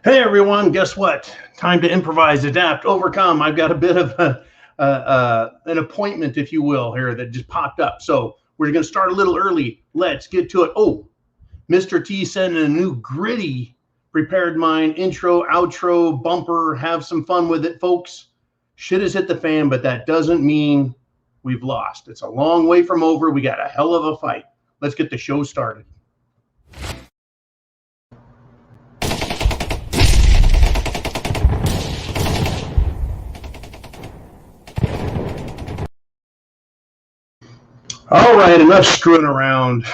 Hey everyone, guess what? Time to improvise, adapt, overcome. I've got a bit of an appointment, if you will, here that just popped up. So we're going to start a little early. Let's get to it. Oh, Mr. T sent in a new gritty prepared mind intro, outro, bumper. Have some fun with it, folks. Shit has hit the fan, but that doesn't mean we've lost. It's a long way from over. We got a hell of a fight. Let's get the show started. All right, enough screwing around.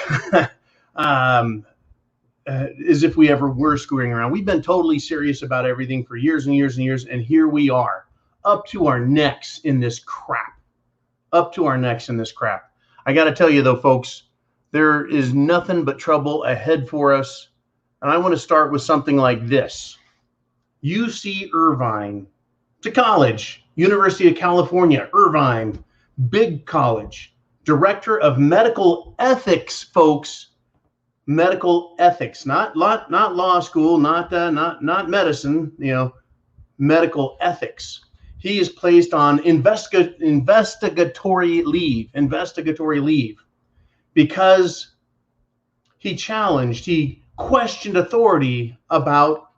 As if we ever were screwing around. We've been totally serious about everything for years and years and years, and here we are, up to our necks in this crap. Up to our necks in this crap. I got to tell you, though, folks, there is nothing but trouble ahead for us, and I want to start with something like this. UC Irvine, it's a college, University of California, Irvine, big college. Director of medical ethics, folks. Medical ethics, not law school, not medicine. Medical ethics. He is placed on investigatory leave because he questioned authority about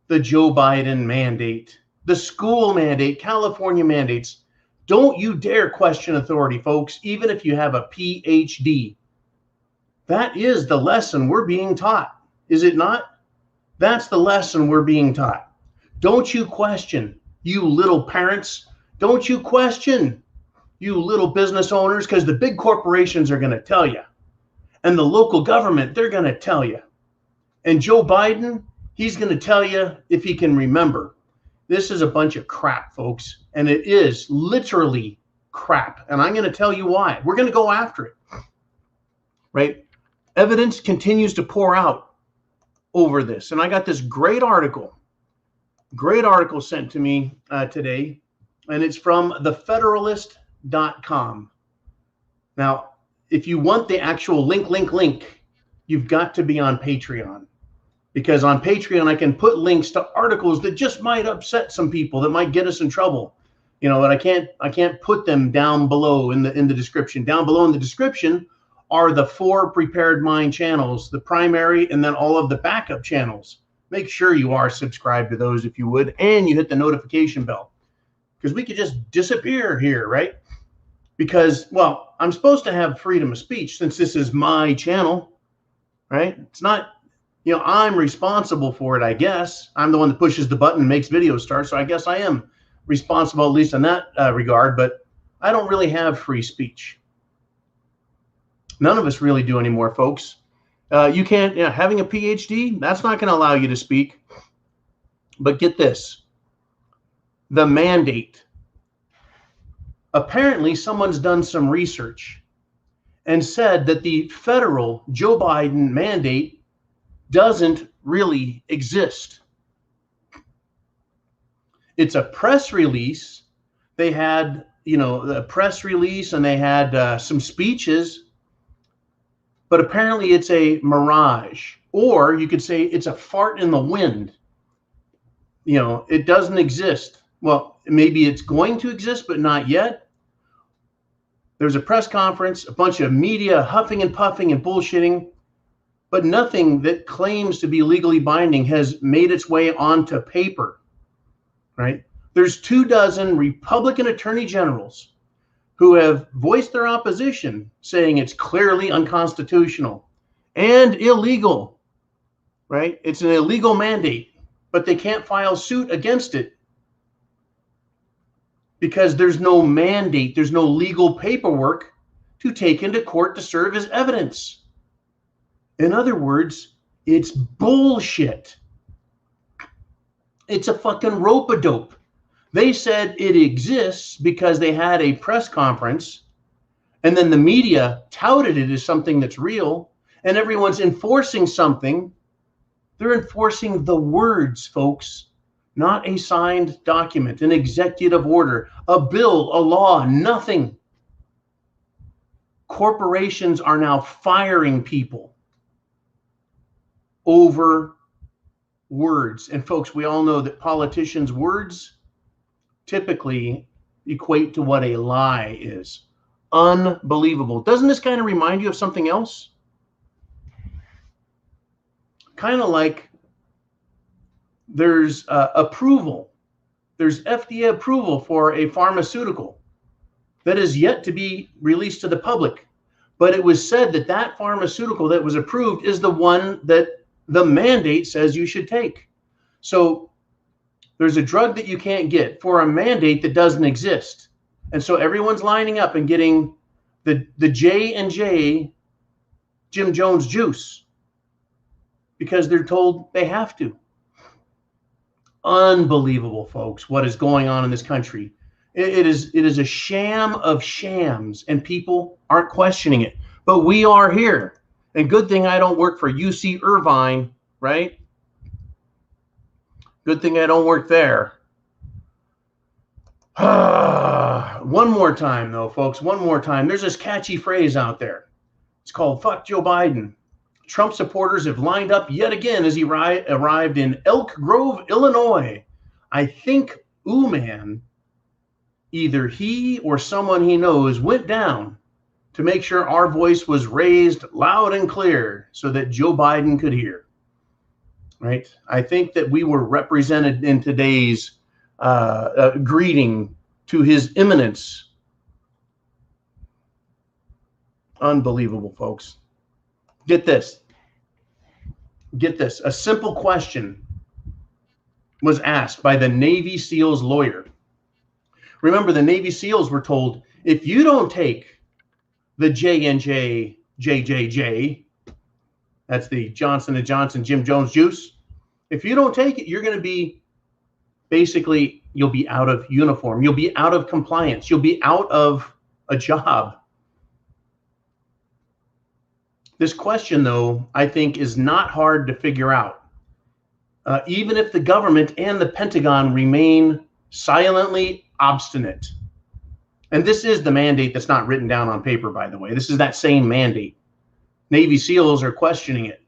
the Joe Biden mandate, the school mandate, California mandates. Don't you dare question authority, folks, even if you have a PhD. That is the lesson we're being taught, is it not? That's the lesson we're being taught. Don't you question, you little parents. Don't you question, you little business owners, because the big corporations are going to tell you. And the local government, they're going to tell you. And Joe Biden, he's going to tell you if he can remember. This is a bunch of crap, folks. And it is literally crap. And I'm going to tell you why. We're going to go after it. Right? Evidence continues to pour out over this. And I got this great article sent to me today. And it's from thefederalist.com. Now, if you want the actual link, you've got to be on Patreon. Because on Patreon, I can put links to articles that just might upset some people, that might get us in trouble. But I can't put them down below in the description. Down below in the description are the 4 Prepared Mind channels, the primary, and then all of the backup channels. Make sure you are subscribed to those if you would, and you hit the notification bell. Because we could just disappear here, right? Because, well, I'm supposed to have freedom of speech since this is my channel, right? It's not... I'm responsible for it, I guess. I'm the one that pushes the button and makes videos start, so I guess I am responsible, at least in that regard, but I don't really have free speech. None of us really do anymore, folks. You can't, having a PhD, that's not going to allow you to speak. But get this, the mandate. Apparently, someone's done some research and said that the federal Joe Biden mandate doesn't really exist. It's a press release. They had, a press release, and they had some speeches, but apparently it's a mirage, or you could say it's a fart in the wind. It doesn't exist. Well, maybe it's going to exist, but not yet. There's a press conference, a bunch of media huffing and puffing and bullshitting, but nothing that claims to be legally binding has made its way onto paper, right? There's 24 Republican attorney generals who have voiced their opposition, saying it's clearly unconstitutional and illegal, right? It's an illegal mandate, but they can't file suit against it because there's no mandate, there's no legal paperwork to take into court to serve as evidence. In other words, it's bullshit. It's a fucking rope-a-dope. They said it exists because they had a press conference, and then the media touted it as something that's real, and everyone's enforcing something. They're enforcing the words, folks, not a signed document, an executive order, a bill, a law, nothing. Corporations are now firing people over words. And folks, we all know that politicians' words typically equate to what a lie is. Unbelievable. Doesn't this kind of remind you of something else? Kind of like there's approval. There's FDA approval for a pharmaceutical that is yet to be released to the public. But it was said that that pharmaceutical that was approved is the one that the mandate says you should take. So there's a drug that you can't get for a mandate that doesn't exist. And so everyone's lining up and getting the J&J Jim Jones juice because they're told they have to. Unbelievable, folks, what is going on in this country. It is a sham of shams, and people aren't questioning it. But we are here. And good thing I don't work for UC Irvine, right? Good thing I don't work there. One more time, though, folks. One more time. There's this catchy phrase out there. It's called "Fuck Joe Biden." Trump supporters have lined up yet again as he arrived in Elk Grove, Illinois. I think, ooh, man, either he or someone he knows went down to make sure our voice was raised loud and clear so that Joe Biden could hear. Right? I think that we were represented in today's greeting to His Eminence. Unbelievable, folks. Get this. Get this. A simple question was asked by the Navy SEALs lawyer. Remember, the Navy SEALs were told, if you don't take the J&J JJJ, that's the Johnson & Johnson Jim Jones juice, if you don't take it, you're going to be basically, you'll be out of uniform. You'll be out of compliance. You'll be out of a job. This question, though, I think is not hard to figure out. Even if the government and the Pentagon remain silently obstinate. And this is the mandate that's not written down on paper, by the way. This is that same mandate. Navy SEALs are questioning it.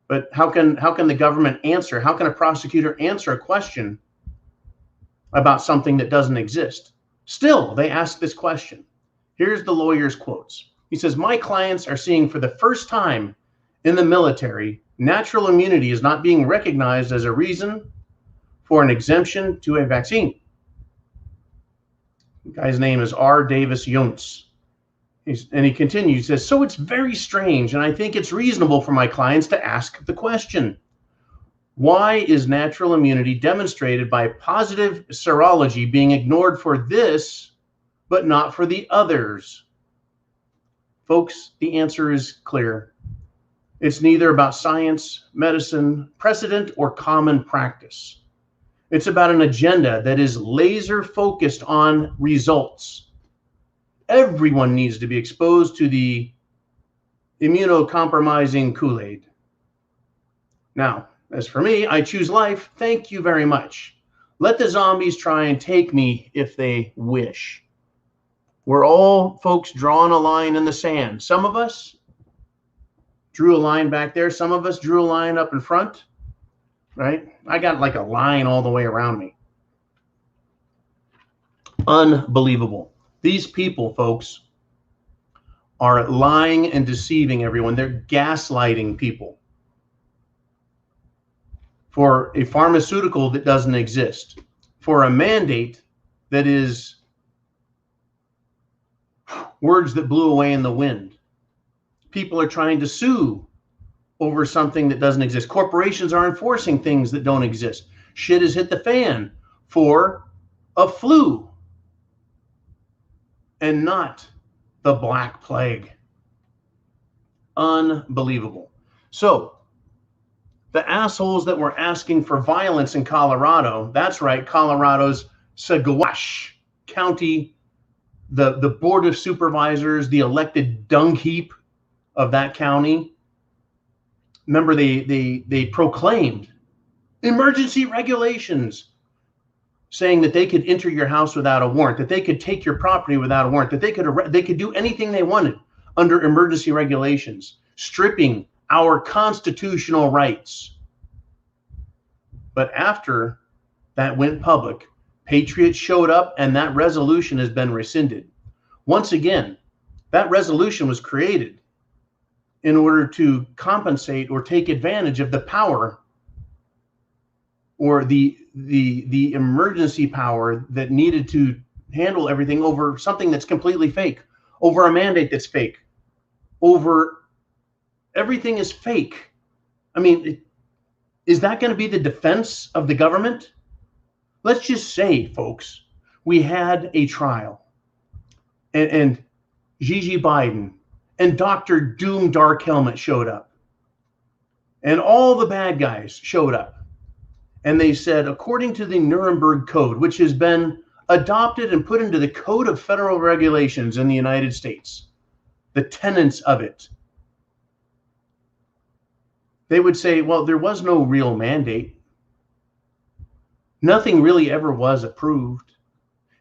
But how can the government answer? How can a prosecutor answer a question about something that doesn't exist? Still, they ask this question. Here's the lawyer's quotes. He says, my clients are seeing for the first time in the military, natural immunity is not being recognized as a reason for an exemption to a vaccine. The guy's name is R. Davis Yunts. And he continues, he says, so it's very strange, and I think it's reasonable for my clients to ask the question, why is natural immunity demonstrated by positive serology being ignored for this, but not for the others? Folks, the answer is clear. It's neither about science, medicine, precedent, or common practice. It's about an agenda that is laser focused on results. Everyone needs to be exposed to the immunocompromising KoolAid. Now, as for me, I choose life. Thank you very much. Let the zombies try and take me if they wish. We're all, folks, drawing a line in the sand. Some of us drew a line back there. Some of us drew a line up in front, right? I got like a line all the way around me. Unbelievable. These people, folks, are lying and deceiving everyone. They're gaslighting people for a pharmaceutical that doesn't exist, for a mandate that is words that blew away in the wind. People are trying to sue over something that doesn't exist. Corporations are enforcing things that don't exist. Shit has hit the fan for a flu and not the Black Plague. Unbelievable. So the assholes that were asking for violence in Colorado, that's right, Colorado's Saguache County, the Board of Supervisors, the elected dung heap of that county. Remember, they proclaimed emergency regulations, saying that they could enter your house without a warrant, that they could take your property without a warrant, that they could do anything they wanted under emergency regulations, stripping our constitutional rights. But after that went public, patriots showed up, and that resolution has been rescinded. Once again, that resolution was created in order to compensate or take advantage of the power or the emergency power that needed to handle everything over something that's completely fake, over a mandate that's fake, over everything is fake. I mean, is that going to be the defense of the government? Let's just say, folks, we had a trial and Gigi Biden and Dr. Doom Dark Helmet showed up and all the bad guys showed up. And they said, according to the Nuremberg Code, which has been adopted and put into the Code of Federal Regulations in the United States, the tenets of it, they would say, well, there was no real mandate. Nothing really ever was approved.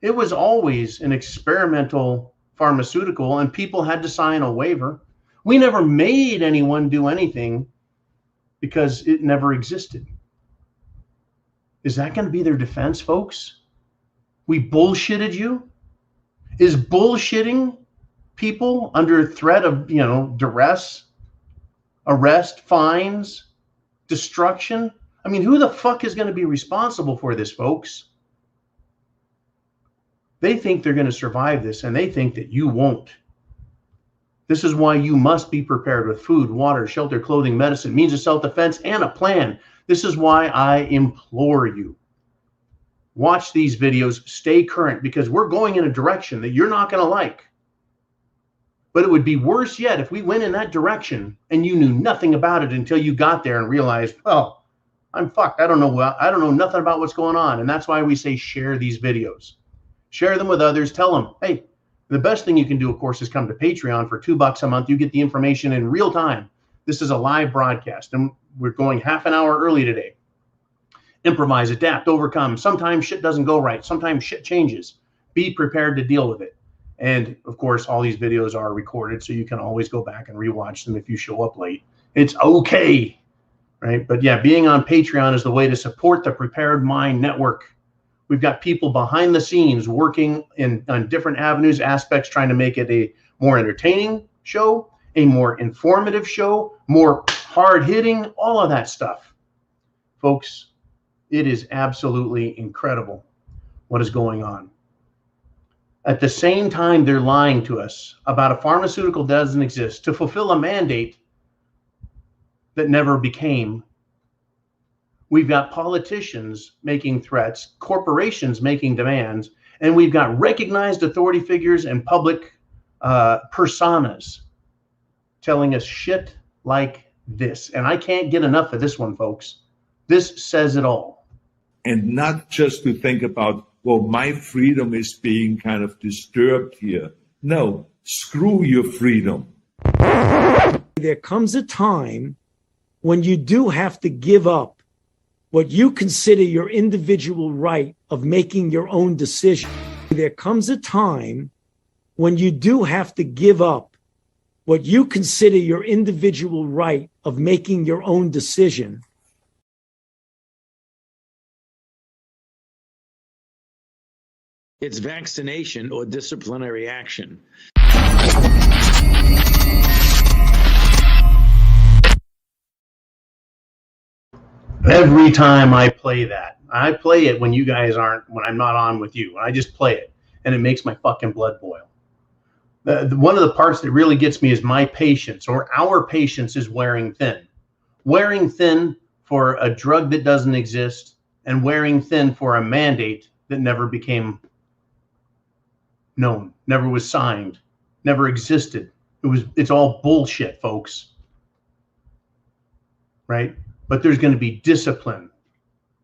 It was always an experimental pharmaceutical, and people had to sign a waiver. We never made anyone do anything because it never existed. Is that going to be their defense, folks? We bullshitted you? Is bullshitting people under threat of, duress, arrest, fines, destruction? I mean, who the fuck is going to be responsible for this, folks? They think they're going to survive this, and they think that you won't. This is why you must be prepared with food, water, shelter, clothing, medicine, means of self-defense, and a plan. This is why I implore you. Watch these videos, stay current, because we're going in a direction that you're not going to like. But it would be worse yet if we went in that direction and you knew nothing about it until you got there and realized, oh, I'm fucked. I don't know nothing about what's going on. And that's why we say share these videos. Share them with others. Tell them, hey, the best thing you can do, of course, is come to Patreon for $2 a month. You get the information in real time. This is a live broadcast, and we're going half an hour early today. Improvise, adapt, overcome. Sometimes shit doesn't go right. Sometimes shit changes. Be prepared to deal with it. And of course, all these videos are recorded, so you can always go back and rewatch them if you show up late. It's okay, right? But yeah, being on Patreon is the way to support the Prepared Mind Network. We've got people behind the scenes working on different avenues, aspects, trying to make it a more entertaining show, a more informative show, more hard-hitting, all of that stuff. Folks, it is absolutely incredible what is going on. At the same time, they're lying to us about a pharmaceutical that doesn't exist to fulfill a mandate that never became. We've got politicians making threats, corporations making demands, and we've got recognized authority figures and public personas telling us shit like this. And I can't get enough of this one, folks. This says it all. And not just to think about, well, my freedom is being kind of disturbed here. No, screw your freedom. There comes a time when you do have to give up what you consider your individual right of making your own decision. There comes a time when you do have to give up what you consider your individual right of making your own decision. It's vaccination or disciplinary action. Every time I play that, I play it when you guys aren't, when I'm not on with you. I just play it, and it makes my fucking blood boil. One of the parts that really gets me is my patience, or our patience, is wearing thin. Wearing thin for a drug that doesn't exist, and wearing thin for a mandate that never became known, never was signed, never existed. It's all bullshit, folks. Right? But there's going to be discipline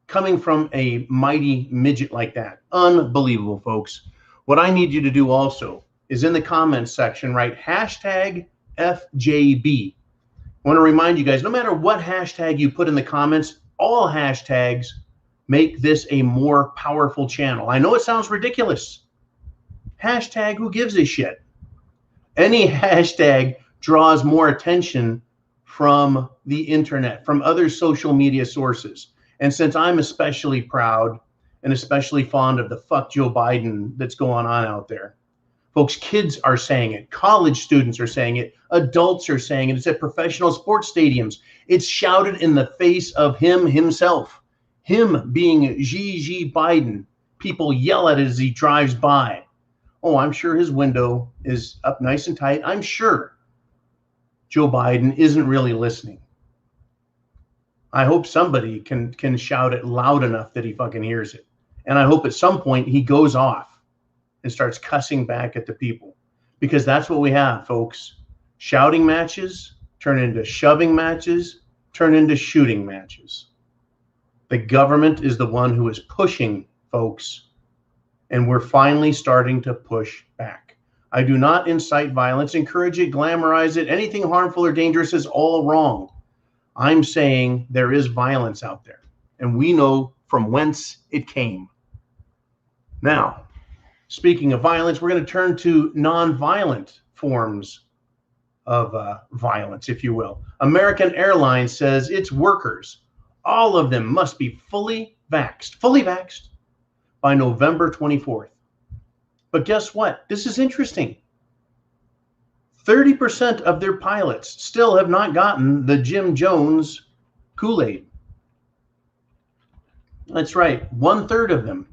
coming from a mighty midget like that. Unbelievable, folks. What I need you to do also is in the comments section, write hashtag FJB. I want to remind you guys, no matter what hashtag you put in the comments, all hashtags make this a more powerful channel. I know it sounds ridiculous. Hashtag who gives a shit? Any hashtag draws more attention from the internet, from other social media sources. And since I'm especially proud and especially fond of the fuck Joe Biden that's going on out there, folks, kids are saying it. College students are saying it. Adults are saying it. It's at professional sports stadiums. It's shouted in the face of him himself. Him being Xi Biden. People yell at it as he drives by. Oh, I'm sure his window is up nice and tight. I'm sure Joe Biden isn't really listening. I hope somebody can shout it loud enough that he fucking hears it. And I hope at some point he goes off and starts cussing back at the people, because that's what we have, folks. Shouting matches turn into shoving matches, turn into shooting matches. The government is the one who is pushing, folks, and we're finally starting to push back. I do not incite violence, encourage it, glamorize it. Anything harmful or dangerous is all wrong. I'm saying there is violence out there, and we know from whence it came. Now, speaking of violence, we're going to turn to non-violent forms of violence, if you will. American Airlines says its workers, all of them, must be fully vaxxed by November 24th. But guess what? This is interesting. 30% of their pilots still have not gotten the Jim Jones KoolAid. That's right, 1/3 of them.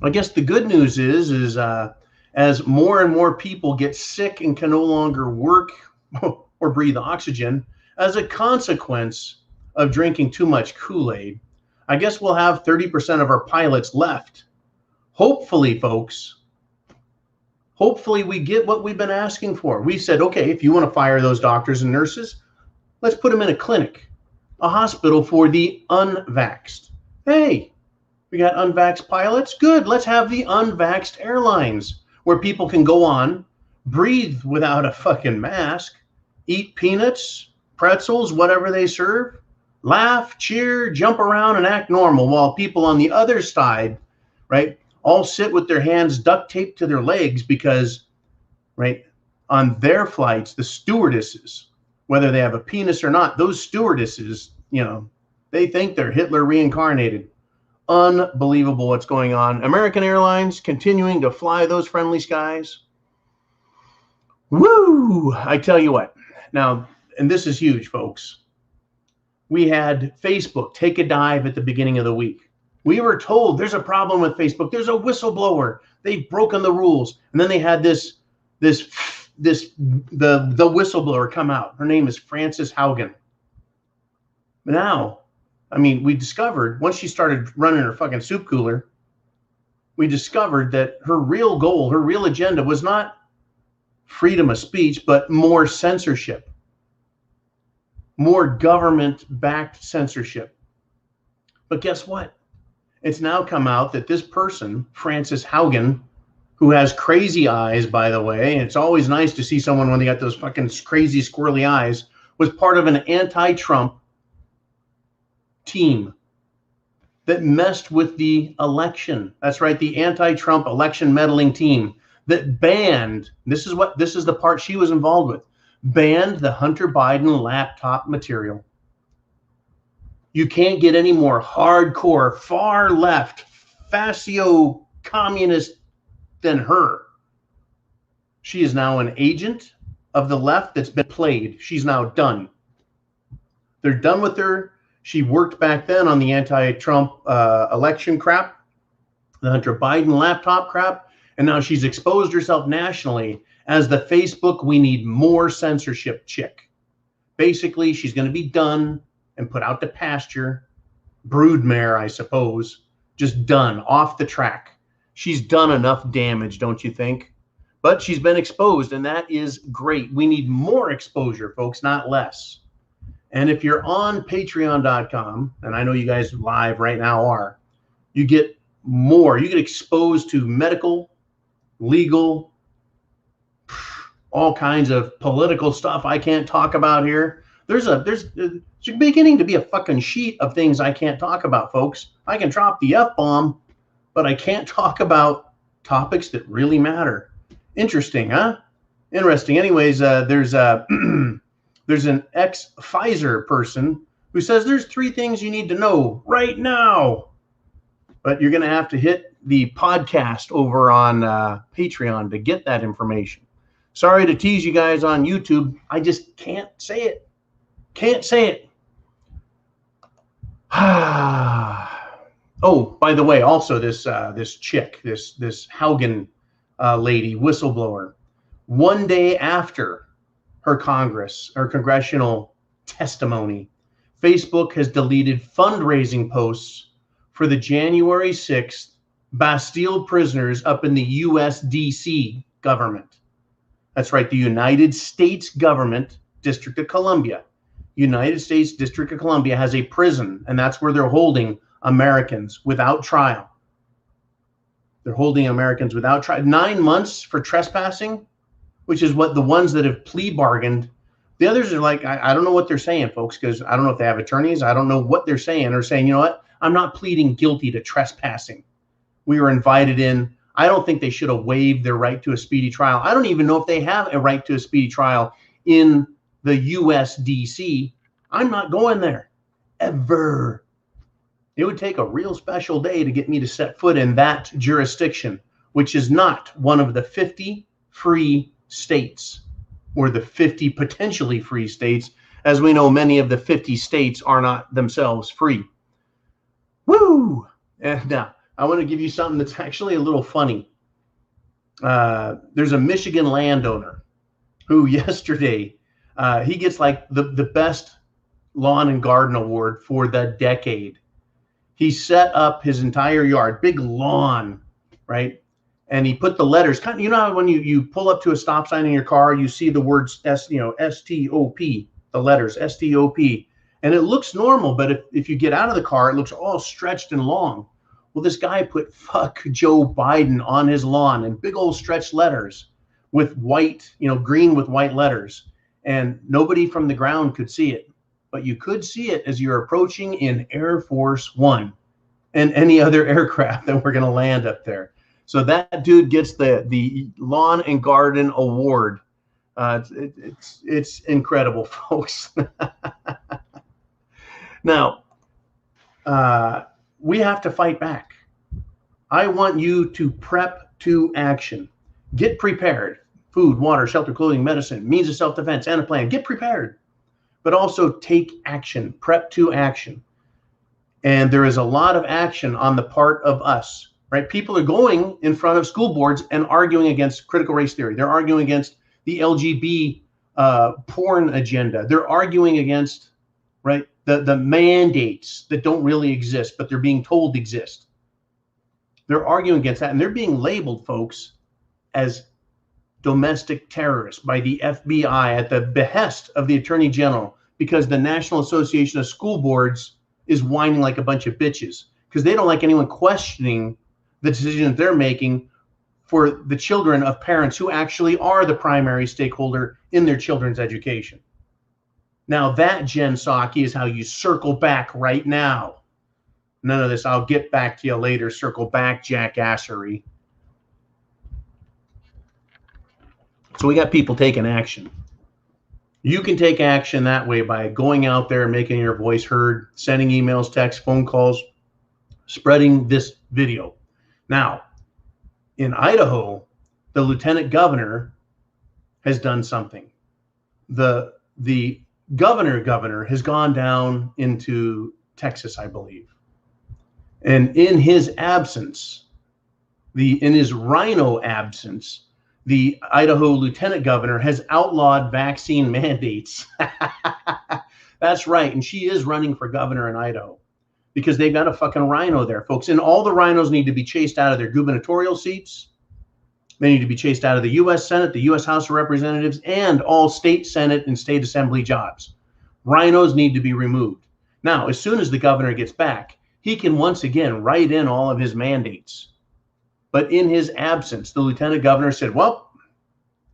I guess the good news is as more and more people get sick and can no longer work or breathe oxygen as a consequence of drinking too much Kool-Aid, I guess we'll have 30% of our pilots left. Hopefully, folks, hopefully we get what we've been asking for. We said, okay, if you want to fire those doctors and nurses, let's put them in a clinic, a hospital for the unvaxxed. Hey, we got unvaxxed pilots? Good. Let's have the unvaxxed airlines where people can go on, breathe without a fucking mask, eat peanuts, pretzels, whatever they serve, laugh, cheer, jump around, and act normal, while people on the other side, right, all sit with their hands duct taped to their legs because, right, on their flights, the stewardesses, whether they have a penis or not, those stewardesses, you know, they think they're Hitler reincarnated. Unbelievable what's going on. American Airlines continuing to fly those friendly skies. Woo! I tell you what. Now, and this is huge, folks. We had Facebook take a dive at the beginning of the week. We were told there's a problem with Facebook. There's a whistleblower. They've broken the rules. And then they had the whistleblower come out. Her name is Frances Haugen. Now, I mean, we discovered, once she started running her fucking soup cooler, we discovered that her real goal, her real agenda was not freedom of speech, but more censorship, more government-backed censorship. But guess what? It's now come out that this person, Frances Haugen, who has crazy eyes, by the way, and it's always nice to see someone when they got those fucking crazy squirrely eyes, was part of an anti-Trump team that messed with the election. That's right, the anti-Trump election meddling team that banned, this is the part she was involved with, banned the Hunter Biden laptop material. You can't get any more hardcore, far left, fascio communist than her. She is now an agent of the left that's been played. She's now done. They're done with her. She worked back then on the anti-Trump election crap, the Hunter Biden laptop crap, and now she's exposed herself nationally as the Facebook we need more censorship chick. Basically, she's going to be done and put out to pasture, broodmare, I suppose, just done, off the track. She's done enough damage, don't you think? But she's been exposed, and that is great. We need more exposure, folks, not less. And if you're on patreon.com, and I know you guys live right now are, you get more. You get exposed to medical, legal, all kinds of political stuff I can't talk about here. There's beginning to be a fucking sheet of things I can't talk about, folks. I can drop the F-bomb, but I can't talk about topics that really matter. Interesting, huh? Interesting. Anyways, there's an ex-Pfizer person who says there's 3 things you need to know right now. But you're going to have to hit the podcast over on Patreon to get that information. Sorry to tease you guys on YouTube. I just can't say it. Can't say it. Oh, by the way, also this chick, this Haugen lady, whistleblower, one day after her congressional testimony, Facebook has deleted fundraising posts for the January 6th Bastille prisoners up in the U.S. D.C. government. That's right, the United States government, District of Columbia. United States District of Columbia has a prison, and that's where they're holding Americans without trial. They're holding Americans without trial. 9 months for trespassing, which is what the ones that have plea bargained. The others are like, I don't know what they're saying, folks, because I don't know if they have attorneys. I don't know what they're saying. They're saying, you know what? I'm not pleading guilty to trespassing. We were invited in. I don't think they should have waived their right to a speedy trial. I don't even know if they have a right to a speedy trial in the U.S. D.C. I'm not going there, ever. It would take a real special day to get me to set foot in that jurisdiction, which is not one of the 50 free states or the 50 potentially free states. As we know, many of the 50 states are not themselves free. Woo! And now I want to give you something that's actually a little funny. There's a Michigan landowner who yesterday, he gets like the best lawn and garden award for the decade. He set up his entire yard, big lawn, right? And he put the letters, kind of, you know how when you pull up to a stop sign in your car, you see the words S-T-O-P, the letters S-T-O-P. And it looks normal, but if you get out of the car, it looks all stretched and long. Well, this guy put "fuck Joe Biden" on his lawn in big old stretched letters with white, green with white letters. And nobody from the ground could see it. But you could see it as you're approaching in Air Force One and any other aircraft that were going to land up there. So that dude gets the Lawn and Garden Award. It's incredible, folks. Now, we have to fight back. I want you to prep to action. Get prepared. Food, water, shelter, clothing, medicine, means of self-defense, and a plan. Get prepared. But also take action. Prep to action. And there is a lot of action on the part of us, right? People are going in front of school boards and arguing against critical race theory. They're arguing against the LGB porn agenda. They're arguing against, right, the mandates that don't really exist, but they're being told exist. They're arguing against that, and they're being labeled, folks, as domestic terrorists by the FBI at the behest of the Attorney General, because the National Association of School Boards is whining like a bunch of bitches because they don't like anyone questioning the decisions they're making for the children of parents who actually are the primary stakeholder in their children's education. Now that, Jen Psaki, is how you circle back right now. None of this, I'll get back to you later, circle back jackassery. So we got people taking action. You can take action that way by going out there and making your voice heard, sending emails, texts, phone calls, spreading this video. Now, in Idaho, the lieutenant governor has done something. The governor has gone down into Texas, I believe. And in his absence, in his rhino absence, the Idaho lieutenant governor has outlawed vaccine mandates. That's right. And she is running for governor in Idaho because they've got a fucking rhino there, folks. And all the rhinos need to be chased out of their gubernatorial seats. They need to be chased out of the U.S. Senate, the U.S. House of Representatives, and all state Senate and state assembly jobs. Rhinos need to be removed. Now, as soon as the governor gets back, he can once again write in all of his mandates. But in his absence, the lieutenant governor said, well,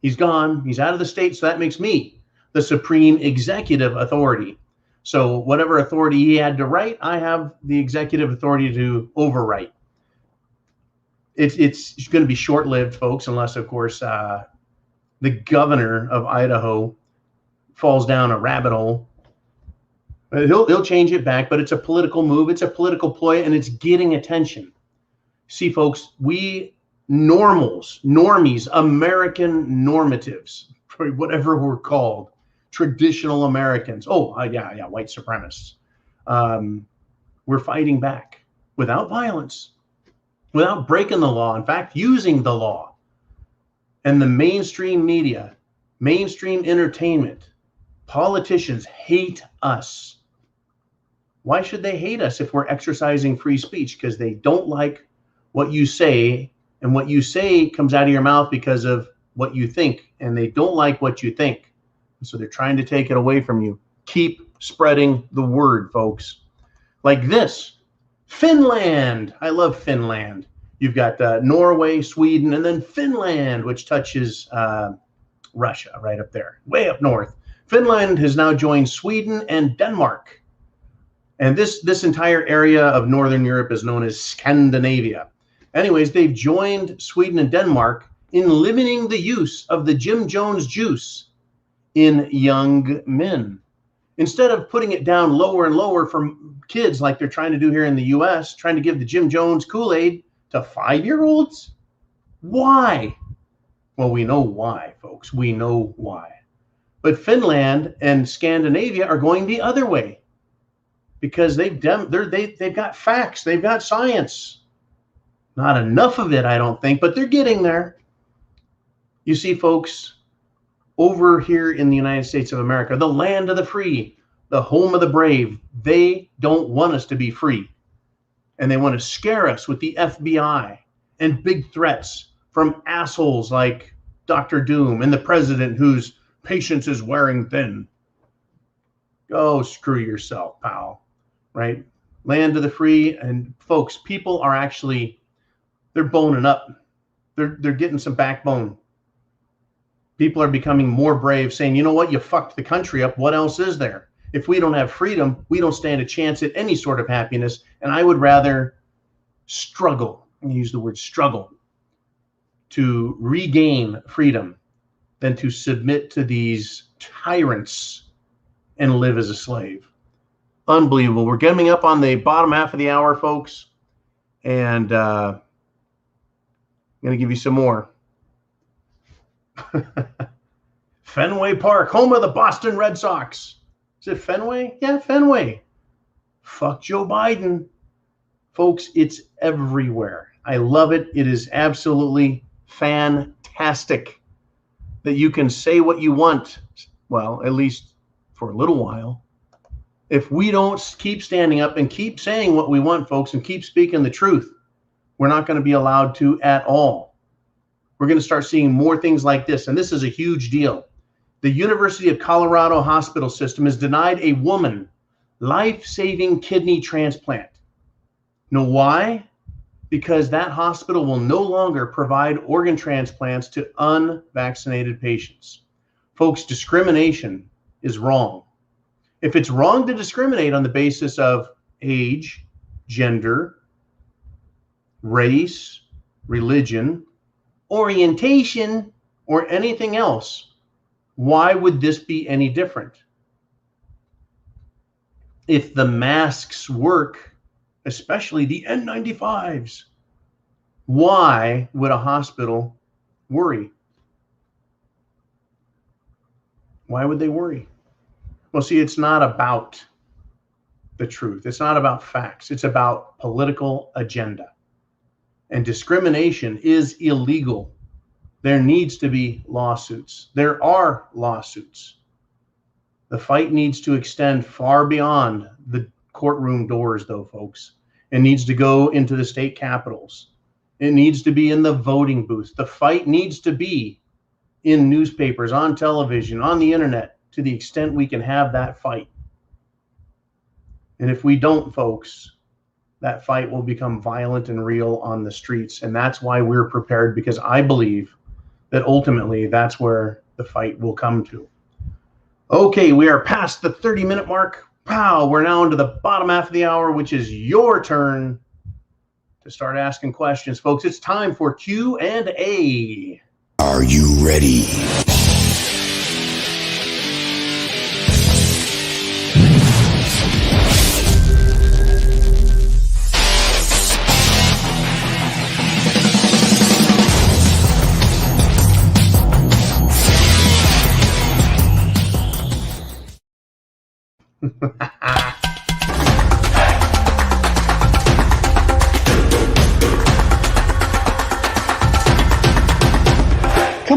he's gone. He's out of the state, so that makes me the supreme executive authority. So whatever authority he had to write, I have the executive authority to overwrite. It's going to be short-lived, folks, unless, of course, the governor of Idaho falls down a rabbit hole. He'll change it back, but it's a political move. It's a political ploy, and it's getting attention. See, folks, we normies, American normatives, whatever we're called, traditional Americans. White supremacists. We're fighting back without violence, without breaking the law. In fact, using the law. And the mainstream media, mainstream entertainment, politicians hate us. Why should they hate us if we're exercising free speech? Because they don't like what you say, and what you say comes out of your mouth because of what you think, and they don't like what you think. So they're trying to take it away from you. Keep spreading the word, folks. Like this, Finland. I love Finland. You've got Norway, Sweden, and then Finland, which touches Russia right up there, way up north. Finland has now joined Sweden and Denmark. And this entire area of Northern Europe is known as Scandinavia. Anyways, they've joined Sweden and Denmark in limiting the use of the Jim Jones juice in young men. Instead of putting it down lower and lower for kids like they're trying to do here in the US, trying to give the Jim Jones KoolAid to 5-year-olds? Why? Well, we know why, folks. We know why. But Finland and Scandinavia are going the other way because they've got facts. They've got science. Not enough of it, I don't think, but they're getting there. You see, folks, over here in the United States of America, the land of the free, the home of the brave, they don't want us to be free. And they want to scare us with the FBI and big threats from assholes like Dr. Doom and the president whose patience is wearing thin. Go screw yourself, pal, right? Land of the free. And folks, people are actually, they're boning up. They're getting some backbone. People are becoming more brave, saying, you know what, you fucked the country up. What else is there? If we don't have freedom, we don't stand a chance at any sort of happiness. And I would rather struggle, and use the word struggle, to regain freedom than to submit to these tyrants and live as a slave. Unbelievable. We're coming up on the bottom half of the hour, folks. And I'm going to give you some more. Fenway Park, home of the Boston Red Sox. Is it Fenway? Yeah, Fenway. Fuck Joe Biden. Folks, it's everywhere. I love it. It is absolutely fantastic that you can say what you want. Well, at least for a little while. If we don't keep standing up and keep saying what we want, folks, and keep speaking the truth, we're not going to be allowed to at all. We're going to start seeing more things like this, and this is a huge deal. The University of Colorado hospital system has denied a woman life-saving kidney transplant. Know why? Because that hospital will no longer provide organ transplants to unvaccinated patients. Folks, discrimination is wrong. If it's wrong to discriminate on the basis of age, gender, race, religion, orientation, or anything else, why would this be any different? If the masks work, especially the N95s, why would a hospital worry? Why would they worry? Well, see, it's not about the truth. It's not about facts. It's about political agenda. And discrimination is illegal. There needs to be lawsuits. There are lawsuits. The fight needs to extend far beyond the courtroom doors, though, folks. It needs to go into the state capitals. It needs to be in the voting booths. The fight needs to be in newspapers, on television, on the internet, to the extent we can have that fight. And if we don't, folks, that fight will become violent and real on the streets. And that's why we're prepared, because I believe that ultimately that's where the fight will come to. Okay, we are past the 30-minute mark. Pow, we're now into the bottom half of the hour, which is your turn to start asking questions. Folks, it's time for Q&A. Are you ready? Come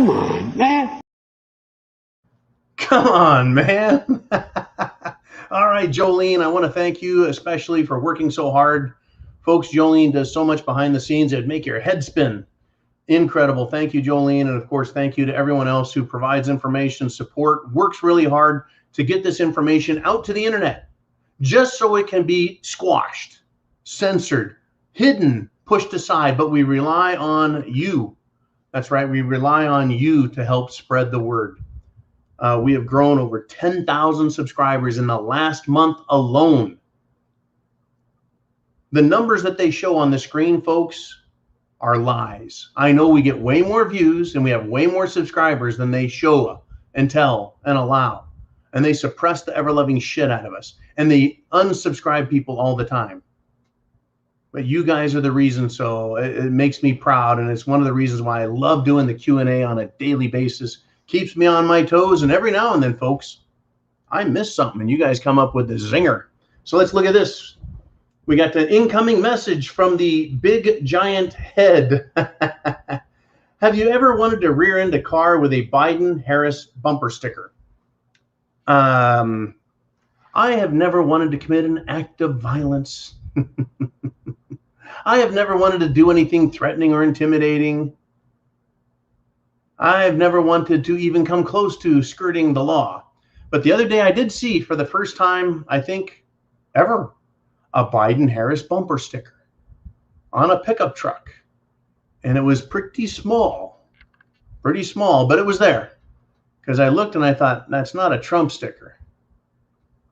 on, man. Come on, man. All right, Jolene, I want to thank you especially for working so hard. Folks, Jolene does so much behind the scenes. It'd make your head spin. Incredible. Thank you, Jolene. And of course, thank you to everyone else who provides information, support, works really hard to get this information out to the internet, just so it can be squashed, censored, hidden, pushed aside. But we rely on you. That's right. We rely on you to help spread the word. We have grown over 10,000 subscribers in the last month alone. The numbers that they show on the screen, folks, are lies. I know we get way more views and we have way more subscribers than they show and tell and allow. And they suppress the ever-loving shit out of us. And they unsubscribe people all the time. But you guys are the reason, so it makes me proud. And it's one of the reasons why I love doing the Q&A on a daily basis. Keeps me on my toes. And every now and then, folks, I miss something and you guys come up with the zinger. So let's look at this. We got the incoming message from the big giant head. Have you ever wanted to rear end a car with a Biden-Harris bumper sticker? I have never wanted to commit an act of violence. I have never wanted to do anything threatening or intimidating. I have never wanted to even come close to skirting the law. But the other day I did see for the first time, I think, ever, a Biden-Harris bumper sticker on a pickup truck. And it was pretty small, but it was there. Because I looked and I thought, that's not a Trump sticker.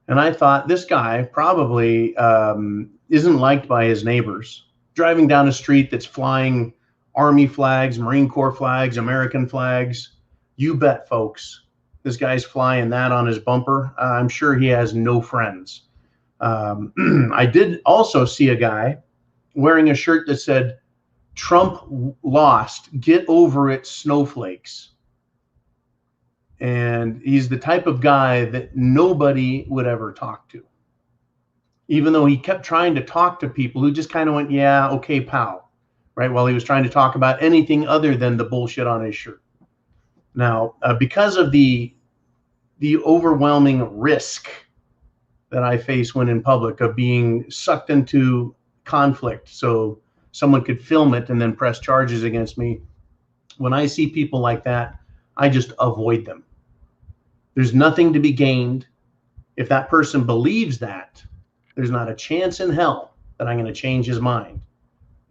And I thought, this guy probably isn't liked by his neighbors. Driving down a street that's flying Army flags, Marine Corps flags, American flags. You bet, folks. This guy's flying that on his bumper. I'm sure he has no friends. I did also see a guy wearing a shirt that said, Trump lost, get over it, snowflakes. And he's the type of guy that nobody would ever talk to. Even though he kept trying to talk to people who just kind of went, yeah, okay, pal, right? While he was trying to talk about anything other than the bullshit on his shirt. Now, because of the overwhelming risk that I face when in public of being sucked into conflict so someone could film it and then press charges against me, when I see people like that, I just avoid them. There's nothing to be gained. If that person believes that, there's not a chance in hell that I'm going to change his mind.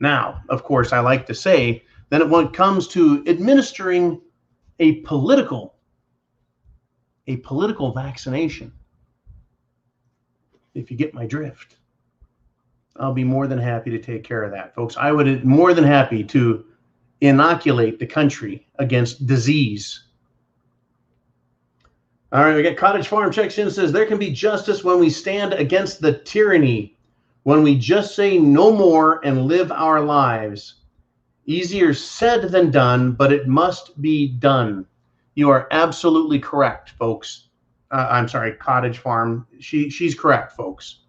Now, of course, I like to say that when it comes to administering a political vaccination, if you get my drift, I'll be more than happy to take care of that, folks. I would be more than happy to inoculate the country against disease. All right, we got Cottage Farm checks in, says, there can be justice when we stand against the tyranny, when we just say no more and live our lives. Easier said than done, but it must be done. You are absolutely correct, folks. I'm sorry, Cottage Farm. She's correct, folks.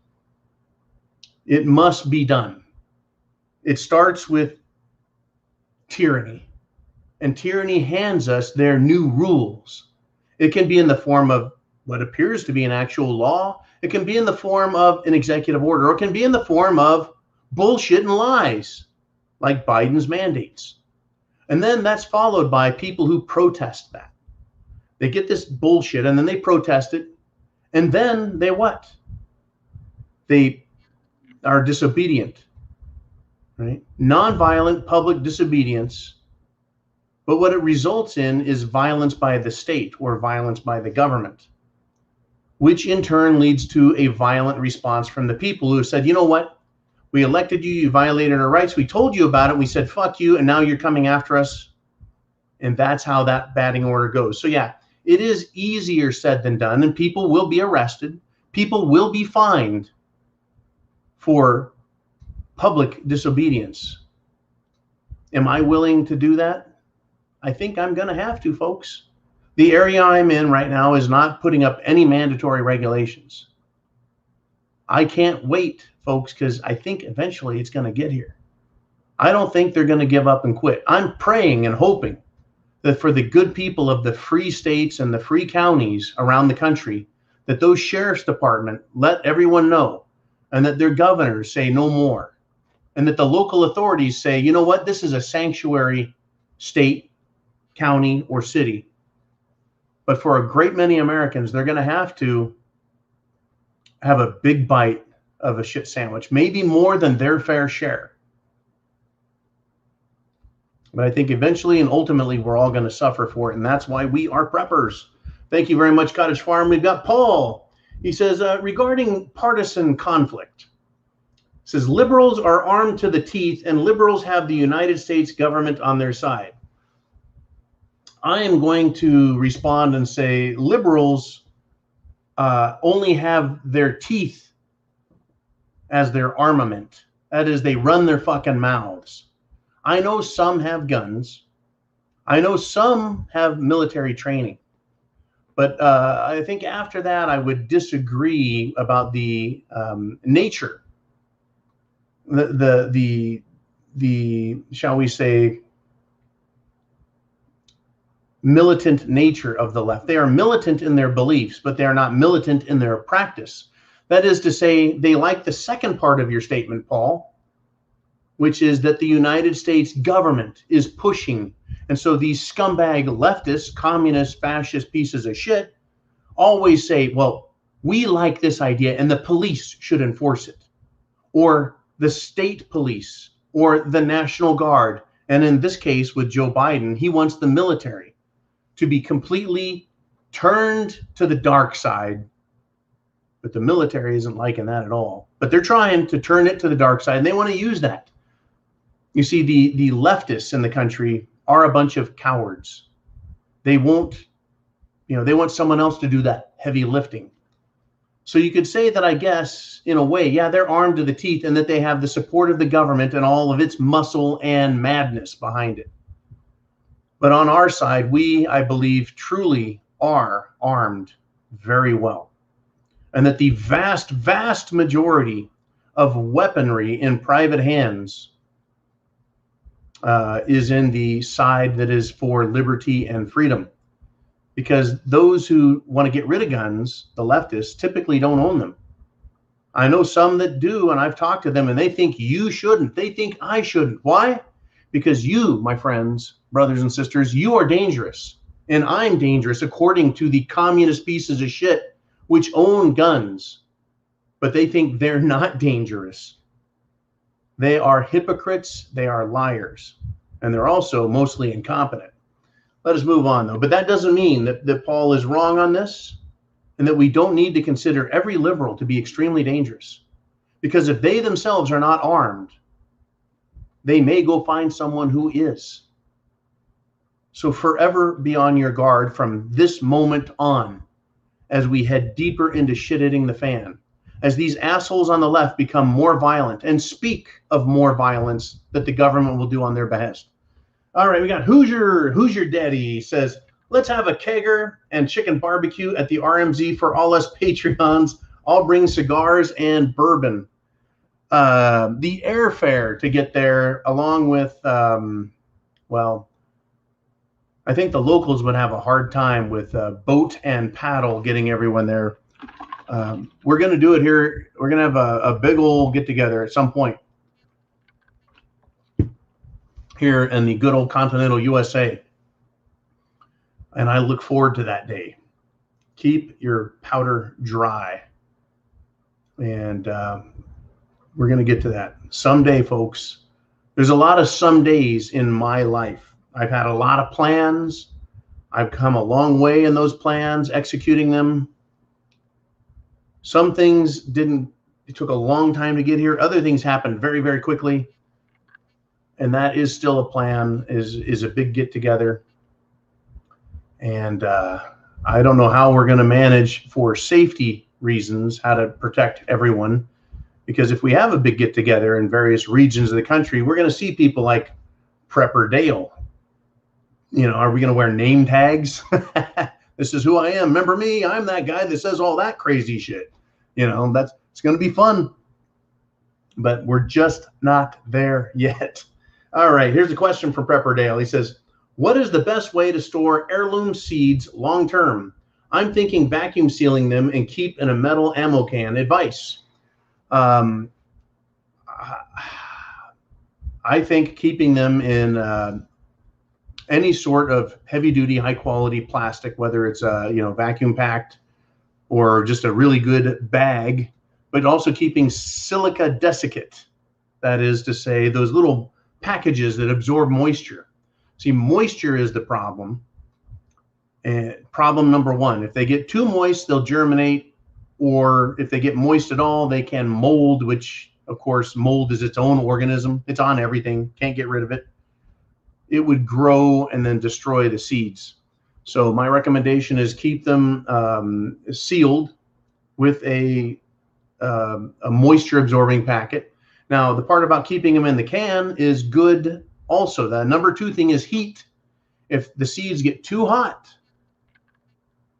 It must be done. It starts with tyranny. And tyranny hands us their new rules. It can be in the form of what appears to be an actual law. It can be in the form of an executive order. Or it can be in the form of bullshit and lies, like Biden's mandates. And then that's followed by people who protest that. They get this bullshit and then they protest it. And then they what? They are disobedient, right? Nonviolent public disobedience. But what it results in is violence by the state or violence by the government, which in turn leads to a violent response from the people who said, you know what? We elected you, you violated our rights. We told you about it. We said, fuck you. And now you're coming after us. And that's how that batting order goes. So yeah, it is easier said than done. And people will be arrested. People will be fined for public disobedience. Am I willing to do that? I think I'm going to have to, folks. The area I'm in right now is not putting up any mandatory regulations. I can't wait, folks, because I think eventually it's going to get here. I don't think they're going to give up and quit. I'm praying and hoping that for the good people of the free states and the free counties around the country, that those sheriff's department let everyone know, and that their governors say no more, and that the local authorities say, you know what, this is a sanctuary state, county, or city. But for a great many Americans, they're going to have a big bite of a shit sandwich, maybe more than their fair share. But I think eventually and ultimately we're all going to suffer for it, and that's why we are preppers. Thank you very much, Cottage Farm. We've got Paul. He says, regarding partisan conflict, says liberals are armed to the teeth and liberals have the United States government on their side. I am going to respond and say liberals only have their teeth as their armament. That is, they run their fucking mouths. I know some have guns. I know some have military training. But I think after that, I would disagree about the nature, the shall we say, militant nature of the left. They are militant in their beliefs, but they are not militant in their practice. That is to say, they like the second part of your statement, Paul, which is that the United States government is pushing. And so these scumbag leftists, communist, fascist pieces of shit always say, well, we like this idea and the police should enforce it, or the state police, or the National Guard. And in this case with Joe Biden, he wants the military to be completely turned to the dark side. But the military isn't liking that at all. But they're trying to turn it to the dark side, and they want to use that. You see, the leftists in the country are a bunch of cowards. They won't, they want someone else to do that heavy lifting. So you could say that, I guess, in a way, yeah, they're armed to the teeth and that they have the support of the government and all of its muscle and madness behind it. But on our side, we, I believe, truly are armed very well. And that the vast, vast majority of weaponry in private hands is in the side that is for liberty and freedom. Because those who want to get rid of guns, the leftists, typically don't own them. I know some that do, and I've talked to them, and they think you shouldn't. They think I shouldn't. Why? Because you, my friends, brothers and sisters, you are dangerous. And I'm dangerous according to the communist pieces of shit which own guns. But they think they're not dangerous. They are hypocrites. They are liars. And they're also mostly incompetent. Let us move on, though. But that doesn't mean that Paul is wrong on this, and that we don't need to consider every liberal to be extremely dangerous. Because if they themselves are not armed, they may go find someone who is. So forever be on your guard from this moment on, as we head deeper into shit hitting the fan, as these assholes on the left become more violent and speak of more violence that the government will do on their behest. All right, we got Hoosier Daddy says, let's have a kegger and chicken barbecue at the RMZ for all us Patreons. I'll bring cigars and bourbon. The airfare to get there, along with, well, I think the locals would have a hard time with boat and paddle getting everyone there. We're going to do it here. We're going to have a big old get together at some point here in the good old continental USA. And I look forward to that day. Keep your powder dry. And we're going to get to that someday, folks. There's a lot of some days in my life. I've had a lot of plans. I've come a long way in those plans, executing them. Some things didn't, it took a long time to get here. Other things happened very, very quickly. And that is still a plan, is a big get together. And I don't know how we're going to manage for safety reasons, how to protect everyone. Because if we have a big get together in various regions of the country, we're going to see people like Prepper Dale. Are we going to wear name tags? This is who I am. Remember me? I'm that guy that says all that crazy shit. That's It's going to be fun, but we're just not there yet. All right, here's a question from Prepper Dale. He says, what is the best way to store heirloom seeds long term? I'm thinking vacuum sealing them and keep in a metal ammo can. Advice. I think keeping them in any sort of heavy duty, high quality plastic, whether it's vacuum packed or just a really good bag, but also keeping silica desiccate. That is to say, those little packages that absorb moisture. See, moisture is the problem. And problem number one, if they get too moist, they'll germinate, or if they get moist at all, they can mold, which of course, mold is its own organism. It's on everything, can't get rid of it. It would grow and then destroy the seeds. So my recommendation is keep them sealed with a moisture absorbing packet. Now, the part about keeping them in the can is good also. The number two thing is heat. If the seeds get too hot,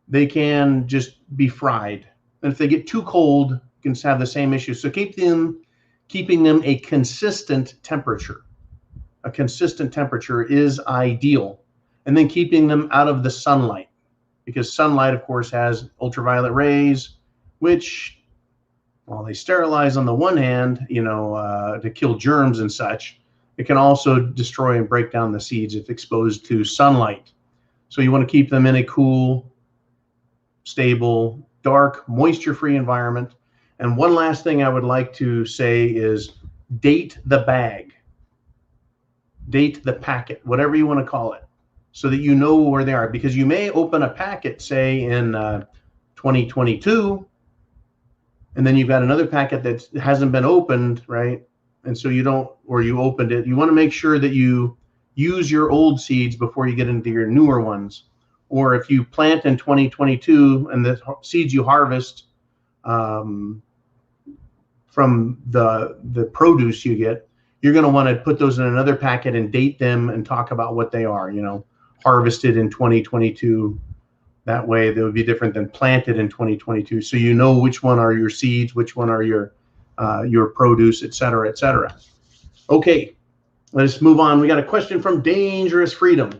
they can just be fried. And if they get too cold, you can have the same issue. So keeping them a consistent temperature. A consistent temperature is ideal. And then keeping them out of the sunlight, because sunlight, of course, has ultraviolet rays, which, while they sterilize on the one hand, to kill germs and such, it can also destroy and break down the seeds if exposed to sunlight. So you want to keep them in a cool, stable, dark, moisture-free environment. And one last thing I would like to say is date the bag, date the packet, whatever you want to call it, so that you know where they are. Because you may open a packet, say in 2022, and then you've got another packet that hasn't been opened, right? And so you opened it. You want to make sure that you use your old seeds before you get into your newer ones. Or if you plant in 2022 and the seeds you harvest from the produce you get, you're going to want to put those in another packet and date them and talk about what they are, harvested in 2022. That way they would be different than planted in 2022. So you know which one are your seeds, which one are your produce, et cetera, et cetera. Okay, let's move on. We got a question from Dangerous Freedom.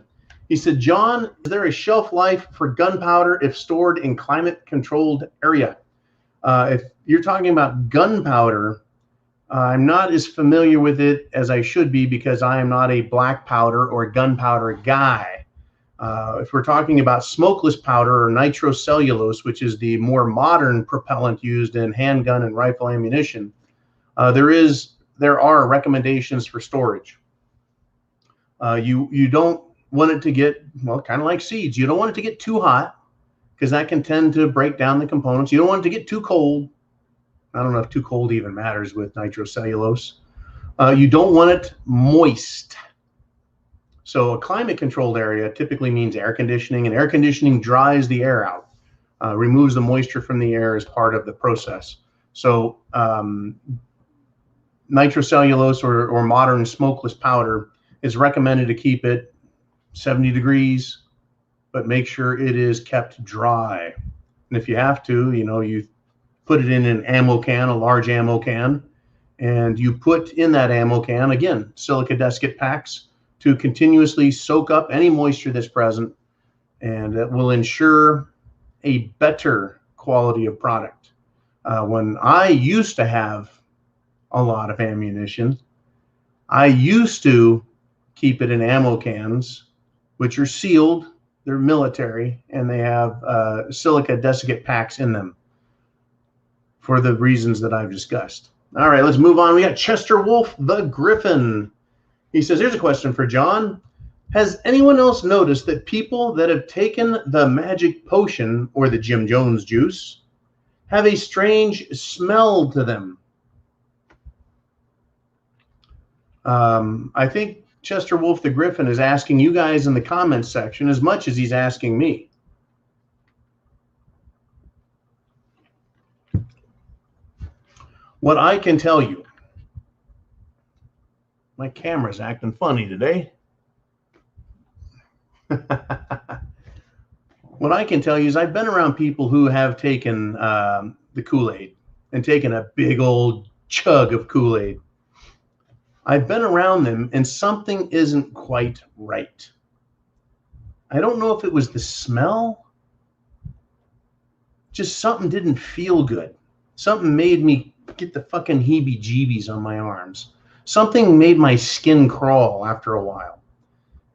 He said, John, is there a shelf life for gunpowder if stored in climate-controlled area? If you're talking about gunpowder, I'm not as familiar with it as I should be because I am not a black powder or gunpowder guy. If we're talking about smokeless powder or nitrocellulose, which is the more modern propellant used in handgun and rifle ammunition, there are recommendations for storage. You don't want it to get, kind of like seeds. You don't want it to get too hot because that can tend to break down the components. You don't want it to get too cold. I don't know if too cold even matters with nitrocellulose. You don't want it moist. So a climate-controlled area typically means air conditioning, and air conditioning dries the air out, removes the moisture from the air as part of the process. So nitrocellulose or modern smokeless powder is recommended to keep it 70 degrees, but make sure it is kept dry. And if you have to, you put it in an ammo can, a large ammo can, and you put in that ammo can, again, silica desiccate packs to continuously soak up any moisture that's present, and that will ensure a better quality of product. When I used to have a lot of ammunition, I used to keep it in ammo cans, which are sealed, they're military, and they have silica desiccate packs in them for the reasons that I've discussed. All right, let's move on. We got Chester Wolf, the Griffin. He says, here's a question for John. Has anyone else noticed that people that have taken the magic potion or the Jim Jones juice have a strange smell to them? I think Chester Wolf, the Griffin, is asking you guys in the comments section as much as he's asking me. What I can tell you, my camera's acting funny today. What I can tell you is I've been around people who have taken the KoolAid, and taking a big old chug of Kool-Aid. I've been around them and something isn't quite right. I don't know if it was the smell. Just something didn't feel good. Something made me get the fucking heebie-jeebies on my arms. Something made my skin crawl after a while.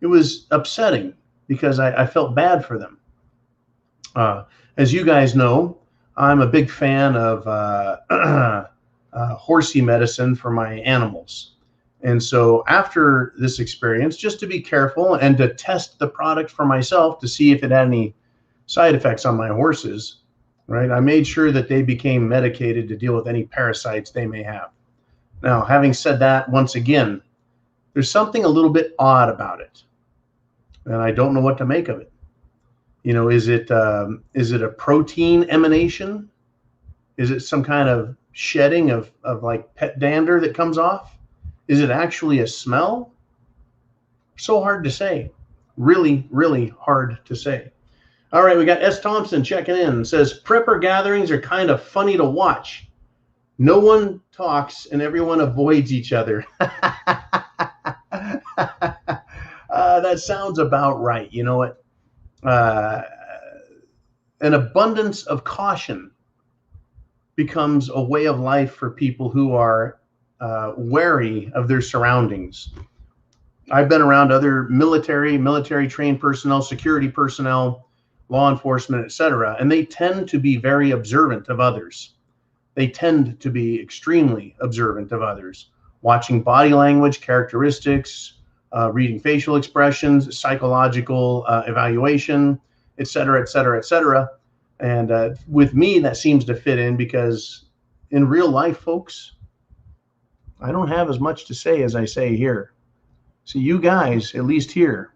It was upsetting because I felt bad for them. As you guys know, I'm a big fan of horsey medicine for my animals. And so after this experience, just to be careful and to test the product for myself to see if it had any side effects on my horses, right, I made sure that they became medicated to deal with any parasites they may have. Now, having said that, once again, there's something a little bit odd about it, and I don't know what to make of it. You know, is it a protein emanation? Is it some kind of shedding of like pet dander that comes off? Is it actually a smell? So hard to say. Really, really hard to say. All right, we got S. Thompson checking in. Says, prepper gatherings are kind of funny to watch. No one talks and everyone avoids each other. That sounds about right. You know what? An abundance of caution becomes a way of life for people who are wary of their surroundings. I've been around other military trained personnel, security personnel, law enforcement, etc., and they tend to be very observant of others. They tend to be extremely observant of others, watching body language, characteristics, reading facial expressions, psychological evaluation, etc., etc., etc. And with me, that seems to fit in because in real life, folks, I don't have as much to say as I say here. So you guys, at least here,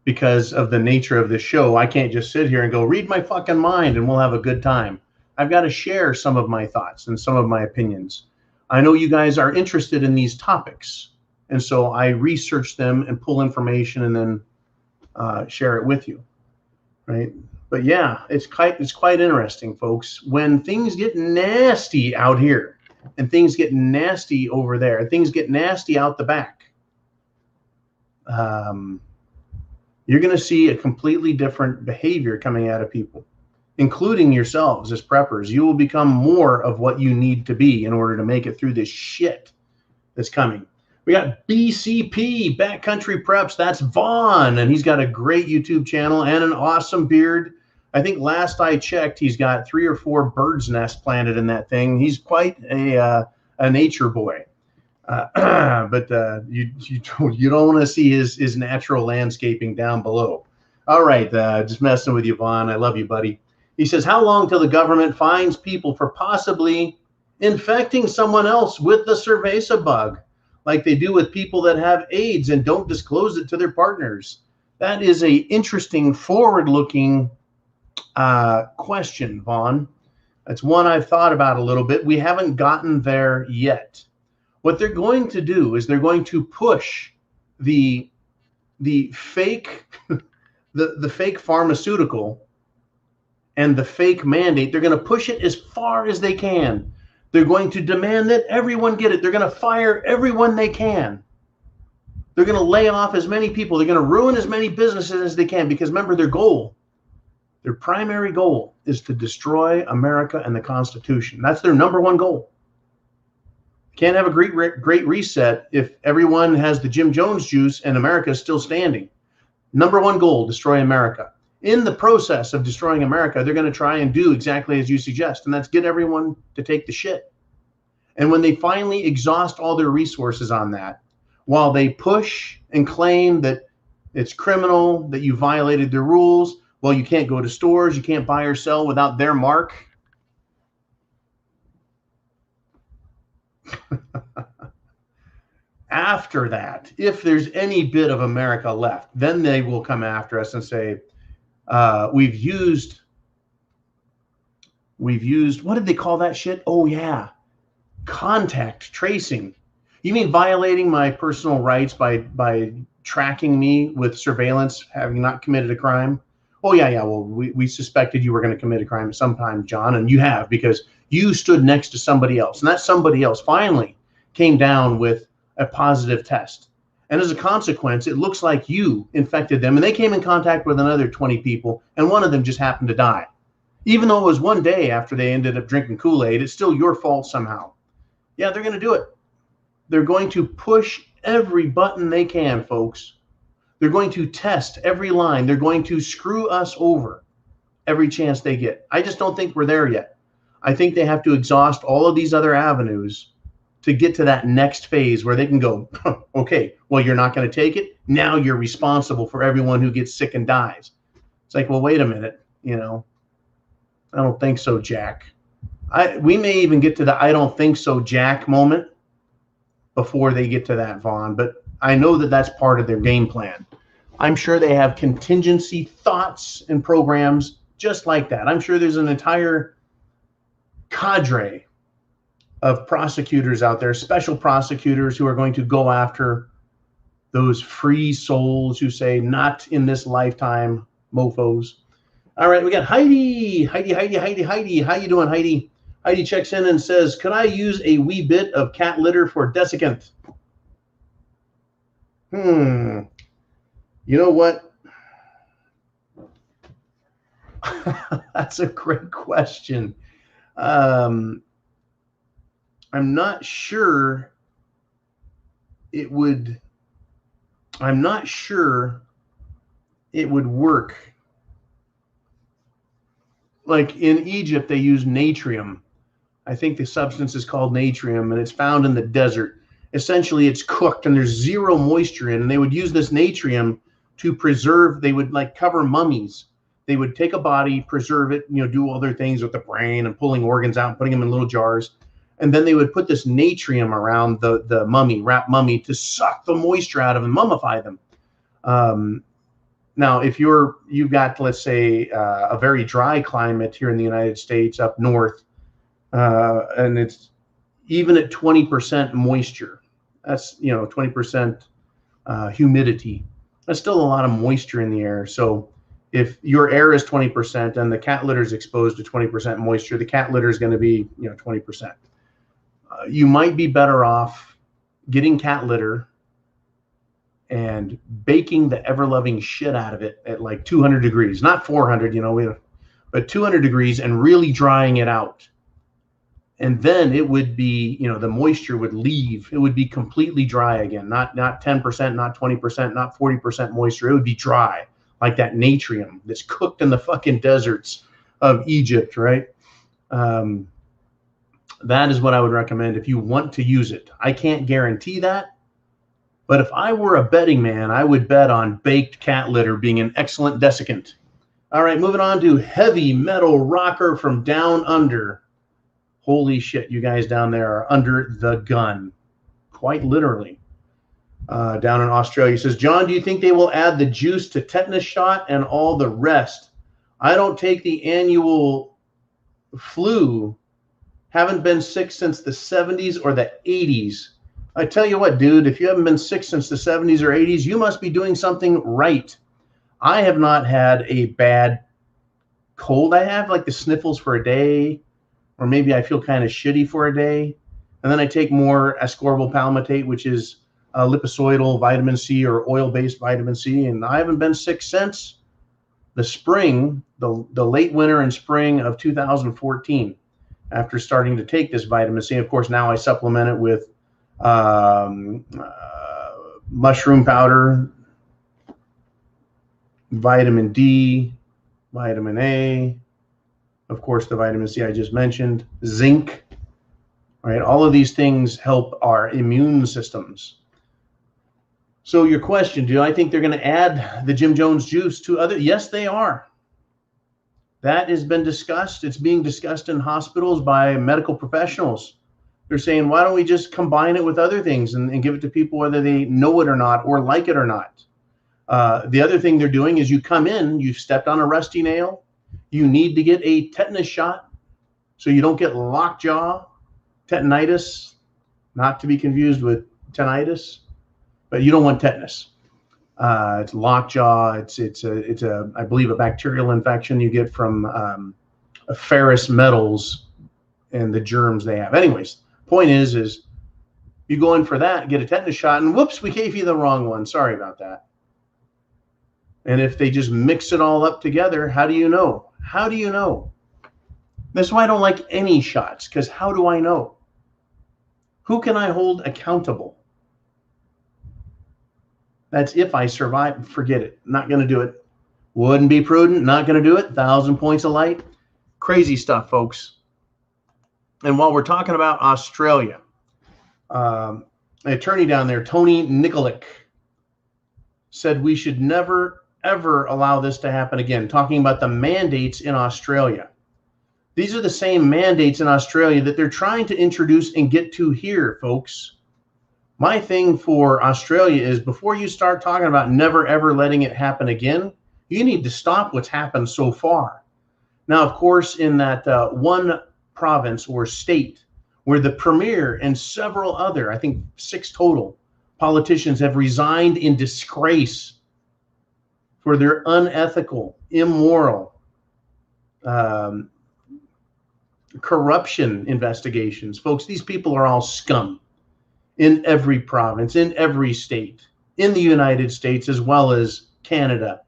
because of the nature of this show, I can't just sit here and go, read my fucking mind and we'll have a good time. I've got to share some of my thoughts and some of my opinions. I know you guys are interested in these topics, and so I research them and pull information and then share it with you, right? But yeah, it's quite interesting, folks. When things get nasty out here, and things get nasty over there, and things get nasty out the back, you're going to see a completely different behavior coming out of people, including yourselves as preppers. You will become more of what you need to be in order to make it through this shit that's coming. We got BCP, Backcountry Preps. That's Vaughn, and he's got a great YouTube channel and an awesome beard. I think last I checked, he's got 3 or 4 birds' nests planted in that thing. He's quite a nature boy. But you don't want to see his natural landscaping down below. All right, just messing with you, Vaughn. I love you, buddy. He says, how long till the government finds people for possibly infecting someone else with the cerveza bug, like they do with people that have AIDS and don't disclose it to their partners? That is a interesting, forward-looking question, Vaughn. That's one I've thought about a little bit. We haven't gotten there yet. What they're going to do is they're going to push the fake the fake pharmaceutical and the fake mandate. They're going to push it as far as they can. They're going to demand that everyone get it. They're going to fire everyone they can. They're going to lay off as many people. They're going to ruin as many businesses as they can, because remember, their primary goal is to destroy America and the Constitution. That's their number one goal. Can't have a great reset if everyone has the Jim Jones juice and America is still standing. Number one goal, destroy America. In the process of destroying America, they're going to try and do exactly as you suggest, and that's get everyone to take the shit. And when they finally exhaust all their resources on that, while they push and claim that it's criminal, that you violated their rules, well, you can't go to stores, you can't buy or sell without their mark. After that, if there's any bit of America left, then they will come after us and say, we've used, what did they call that shit? Oh yeah, contact tracing. You mean violating my personal rights by tracking me with surveillance, having not committed a crime? Oh, yeah, yeah. Well, we suspected you were going to commit a crime at some time, John, and you have, because you stood next to somebody else. And that somebody else finally came down with a positive test. And as a consequence, it looks like you infected them, and they came in contact with another 20 people, and one of them just happened to die. Even though it was one day after they ended up drinking Kool-Aid, it's still your fault somehow. Yeah, they're going to do it. They're going to push every button they can, folks. They're going to test every line. They're going to screw us over every chance they get. I just don't think we're there yet. I think they have to exhaust all of these other avenues to get to that next phase where they can go, okay, well, you're not going to take it. Now you're responsible for everyone who gets sick and dies. It's like, well, wait a minute, you know. I don't think so, Jack. We may even get to the I don't think so, Jack moment before they get to that, Vaughn. But I know that that's part of their game plan. I'm sure they have contingency thoughts and programs just like that. I'm sure there's an entire cadre of prosecutors out there, special prosecutors who are going to go after those free souls who say, not in this lifetime, mofos. All right, we got Heidi. How you doing, Heidi? Heidi checks in and says, could I use a wee bit of cat litter for desiccant? You know what? That's a great question. I'm not sure it would work. Like in Egypt, they use natrium. I think the substance is called natrium, and it's found in the desert. Essentially, it's cooked, and there's zero moisture in it. And they would use this natrium to preserve. They would like cover mummies. They would take a body, preserve it, do other things with the brain and pulling organs out and putting them in little jars. And then they would put this natrium around the mummy, wrapped mummy, to suck the moisture out of and mummify them. Now, if you've got, let's say, a very dry climate here in the United States up north, and it's even at 20% moisture, that's 20% humidity. That's still a lot of moisture in the air. So if your air is 20% and the cat litter is exposed to 20% moisture, the cat litter is going to be 20%. You might be better off getting cat litter and baking the ever-loving shit out of it at like 200 degrees, not 400, but 200 degrees, and really drying it out. And then it would be, the moisture would leave. It would be completely dry again, not 10%, not 20%, not 40% moisture. It would be dry, like that natrium that's cooked in the fucking deserts of Egypt, right? That is what I would recommend if you want to use it. I can't guarantee that. But if I were a betting man, I would bet on baked cat litter being an excellent desiccant. All right, moving on to heavy metal rocker from down under. Holy shit, you guys down there are under the gun, quite literally. Down in Australia, he says, John, do you think they will add the juice to tetanus shot and all the rest? I don't take the annual flu. Haven't been sick since the 70s or the 80s. I tell you what, dude, if you haven't been sick since the 70s or 80s, you must be doing something right. I have not had a bad cold. I have like the sniffles for a day, or maybe I feel kind of shitty for a day. And then I take more ascorbyl palmitate, which is liposoidal vitamin C or oil-based vitamin C. And I haven't been sick since the spring, the late winter and spring of 2014, after starting to take this vitamin C. Of course, now I supplement it with mushroom powder, vitamin D, vitamin A, of course, the vitamin C I just mentioned, zinc, right? All of these things help our immune systems. So your question, do I think they're going to add the Jim Jones juice to other? Yes, they are. That has been discussed. It's being discussed in hospitals by medical professionals. They're saying, why don't we just combine it with other things and give it to people whether they know it or not, or like it or not. The other thing they're doing is you come in, you've stepped on a rusty nail, you need to get a tetanus shot so you don't get lockjaw, tetanitis, not to be confused with tinnitus, but you don't want tetanus. It's Lockjaw. It's a I believe a bacterial infection you get from ferrous metals and the germs they have. Anyways, point is you go in for that, get a tetanus shot, and whoops, we gave you the wrong one. Sorry about that. And if they just mix it all up together, how do you know? How do you know? That's why I don't like any shots, because how do I know? Who can I hold accountable? That's if I survive. Forget it. Not going to do it. Wouldn't be prudent. Not going to do it. 1,000 points of light. Crazy stuff, folks. And while we're talking about Australia, an attorney down there, Tony Nikolic, said we should never, ever allow this to happen again, talking about the mandates in Australia. These are the same mandates in Australia that they're trying to introduce and get to here, folks. My thing for Australia is before you start talking about never, ever letting it happen again, you need to stop what's happened so far. Now, of course, in that one province or state where the premier and several other, I think 6 total, politicians have resigned in disgrace for their unethical, immoral, corruption investigations. Folks, these people are all scum in every province, in every state, in the United States, as well as Canada,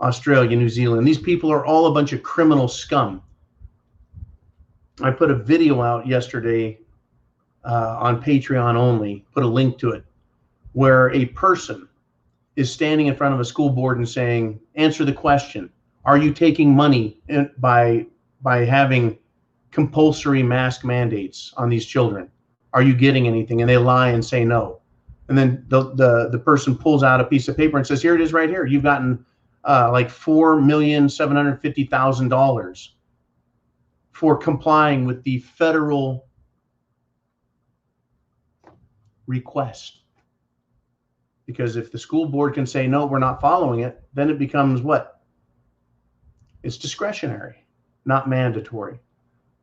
Australia, New Zealand. These people are all a bunch of criminal scum. I put a video out yesterday on Patreon only, put a link to it, where a person is standing in front of a school board and saying, answer the question, are you taking money by having compulsory mask mandates on these children? Are you getting anything? And they lie and say no. And then the person pulls out a piece of paper and says, here it is right here. You've gotten like $4,750,000 for complying with the federal request. Because if the school board can say, no, we're not following it, then it becomes what? It's discretionary, not mandatory.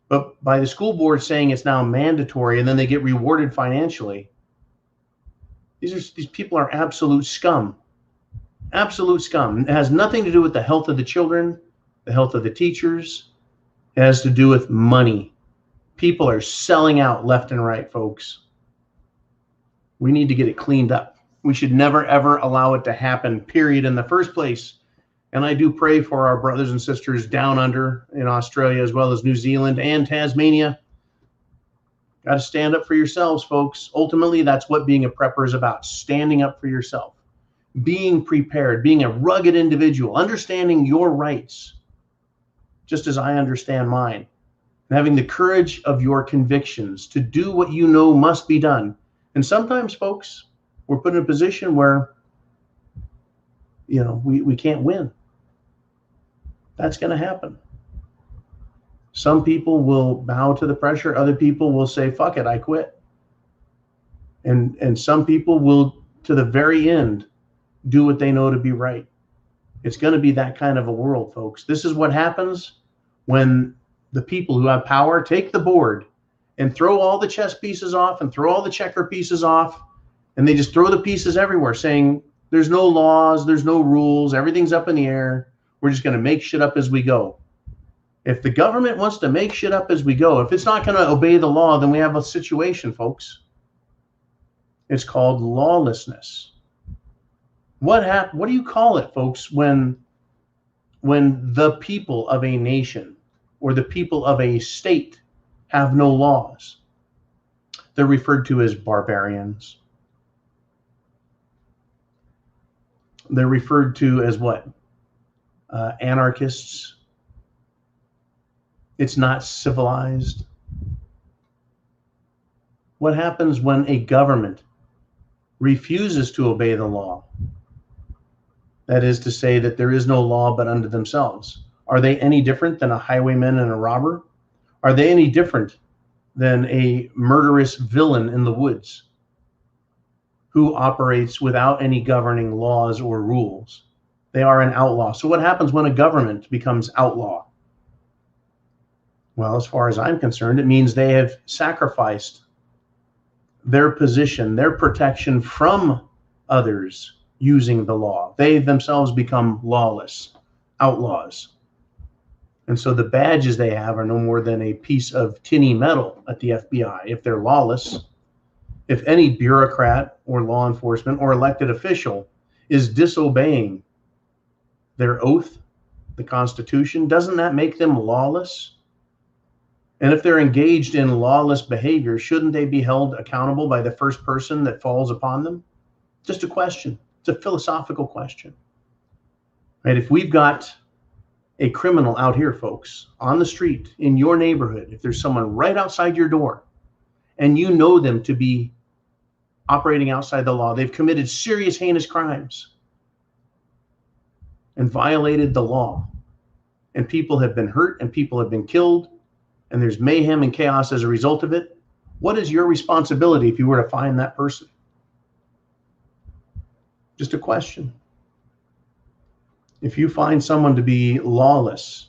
But by the school board saying it's now mandatory and then they get rewarded financially, these people are absolute scum. Absolute scum. It has nothing to do with the health of the children, the health of the teachers. It has to do with money. People are selling out left and right, folks. We need to get it cleaned up. We should never, ever allow it to happen, period, in the first place. And I do pray for our brothers and sisters down under in Australia, as well as New Zealand and Tasmania. Got to stand up for yourselves, folks. Ultimately, that's what being a prepper is about, standing up for yourself, being prepared, being a rugged individual, understanding your rights, just as I understand mine, and having the courage of your convictions to do what you know must be done. And sometimes, folks, we're put in a position where, you know, we can't win. That's going to happen. Some people will bow to the pressure. Other people will say, fuck it, I quit. And some people will, to the very end, do what they know to be right. It's going to be that kind of a world, folks. This is what happens when the people who have power take the board and throw all the chess pieces off and throw all the checker pieces off, and they just throw the pieces everywhere, saying there's no laws, there's no rules, everything's up in the air. We're just going to make shit up as we go. If the government wants to make shit up as we go, if it's not going to obey the law, then we have a situation, folks. It's called lawlessness. What do you call it, folks, when the people of a nation or the people of a state have no laws? They're referred to as barbarians. They're referred to as what? Anarchists. It's not civilized. What happens when a government refuses to obey the law? That is to say that there is no law but unto themselves. Are they any different than a highwayman and a robber? Are they any different than a murderous villain in the woods who operates without any governing laws or rules? They are an outlaw. So what happens when a government becomes outlaw? Well, as far as I'm concerned, it means they have sacrificed their position, their protection from others using the law. They themselves become lawless, outlaws. And so the badges they have are no more than a piece of tinny metal at the FBI. If they're lawless, if any bureaucrat or law enforcement or elected official is disobeying their oath, the Constitution, doesn't that make them lawless? And if they're engaged in lawless behavior, shouldn't they be held accountable by the first person that falls upon them? Just a question. It's a philosophical question. Right? If we've got a criminal out here, folks, on the street, in your neighborhood, if there's someone right outside your door and you know them to be operating outside the law, they've committed serious, heinous crimes and violated the law, and people have been hurt and people have been killed, and there's mayhem and chaos as a result of it, what is your responsibility if you were to find that person? Just a question. If you find someone to be lawless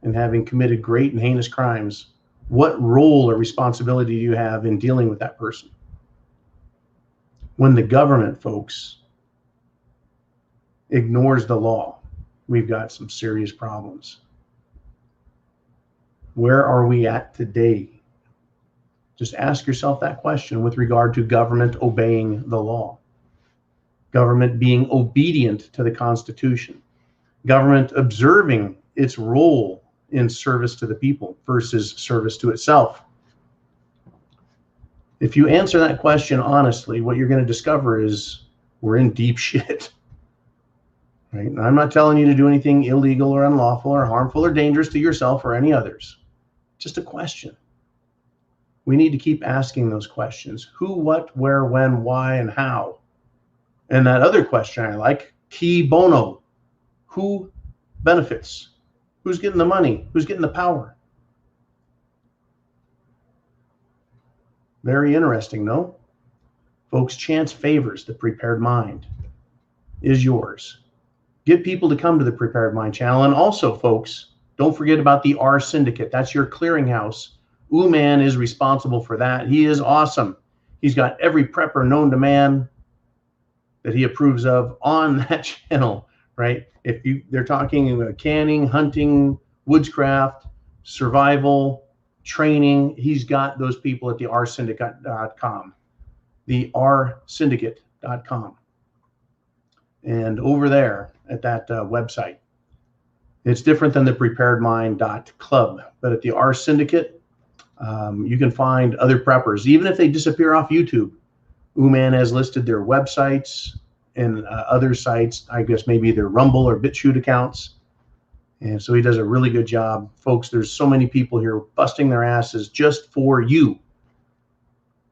and having committed great and heinous crimes, what role or responsibility do you have in dealing with that person? When the government, folks, ignores the law, we've got some serious problems. Where are we at today? Just ask yourself that question with regard to government obeying the law. Government being obedient to the Constitution. Government observing its role in service to the people versus service to itself. If you answer that question honestly, what you're going to discover is we're in deep shit. Right? And I'm not telling you to do anything illegal or unlawful or harmful or dangerous to yourself or any others. Just a question. We need to keep asking those questions. Who, what, where, when, why, and how. And that other question I like, qui bono. Who benefits? Who's getting the money? Who's getting the power? Very interesting, no? Folks, chance favors the prepared mind is yours. Get people to come to the Prepared Mind channel. And also, folks, don't forget about the R Syndicate. That's your clearinghouse. Man is responsible for that. He is awesome. He's got every prepper known to man that he approves of on that channel, right? They're talking about canning, hunting, woodscraft, survival, training. He's got those people at the rsyndicate.com, the rsyndicate.com. And over there at that website, it's different than the preparedmind.club, but at the R Syndicate, you can find other preppers, even if they disappear off YouTube. Man has listed their websites and other sites, I guess maybe their Rumble or BitChute accounts. And so he does a really good job. Folks, there's so many people here busting their asses just for you.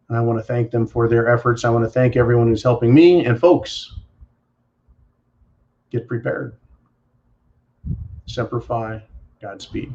And I want to thank them for their efforts. I want to thank everyone who's helping me. And folks, get prepared. Semper Fi, Godspeed.